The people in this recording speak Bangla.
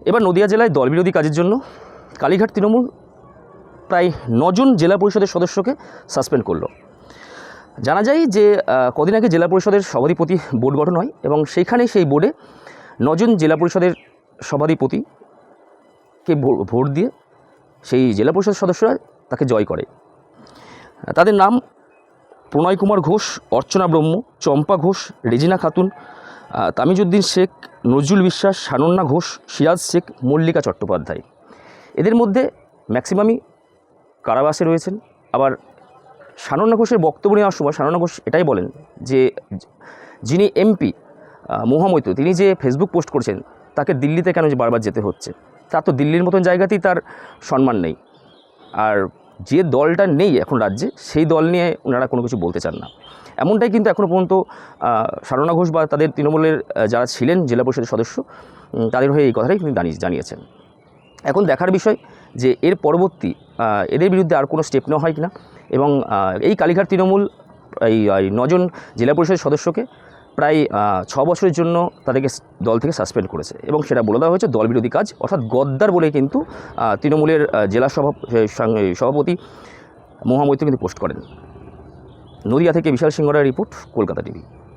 এবার নদিয়া জেলায় দলবিরোধী কাজের জন্য কালীঘাট তৃণমূল প্রায় 9 জন জেলা পরিষদের সদস্যকে সাসপেন্ড করলো। জানা যায় যে কদিন আগে জেলা পরিষদের সভাধিপতি বোর্ড গঠন হয় এবং সেইখানে সেই বোর্ডে 9 জন জেলা পরিষদের সভাধিপতিকে ভোট দিয়ে সেই জেলা পরিষদ সদস্যরা তাকে জয় করে। তাদের নাম প্রণয় কুমার ঘোষ, অর্চনা ব্রহ্ম, চম্পা ঘোষ, রেজিনা খাতুন, তামিজউদ্দিন শেখ, নজরুল বিশ্বাস, সানন্যা ঘোষ, সিরাজ শেখ, মল্লিকা চট্টোপাধ্যায়। এদের মধ্যে ম্যাক্সিমামই কারাবাসে রয়েছেন। আবার সানন্যা ঘোষের বক্তব্য নেওয়ার সময় সানন্যা ঘোষ এটাই বলেন যে যিনি এমপি মহামৈত্র তিনি যে ফেসবুক পোস্ট করছেন তাকে দিল্লিতে কেন যে বারবার যেতে হচ্ছে, তার তো দিল্লির মতন জায়গাতেই তার সম্মান নেই। আর যে দলটা নেই এখন রাজ্যে সেই দল নিয়ে ওনারা কোনো কিছু বলতে চান না, এমনটাই কিন্তু এখনও পর্যন্ত সানন্যা ঘোষ বা তাদের তৃণমূলের যারা ছিলেন জেলা পরিষদের সদস্য তাদের হয়ে এই কথাটাই কিন্তু জানিয়েছেন। এখন দেখার বিষয় যে এর পরবর্তী এদের বিরুদ্ধে আর কোনো স্টেপ নেওয়া হয় কিনা। এবং এই কালীঘাট তৃণমূল এই 9 জন জেলা পরিষদের সদস্যকে প্রায় 6 বছরের জন্য তাদেরকে দল থেকে সাসপেন্ড করেছে এবং সেটা বলে দেওয়া হয়েছে দলবিরোধী কাজ, অর্থাৎ গদ্দার বলে কিন্তু তৃণমূলের জেলা সভাপতি মহামৈত্র কিন্তু পোস্ট করেন। নদিয়া থেকে বিশাল সিংহ রায়ের রিপোর্ট, কলকাতা টিভি।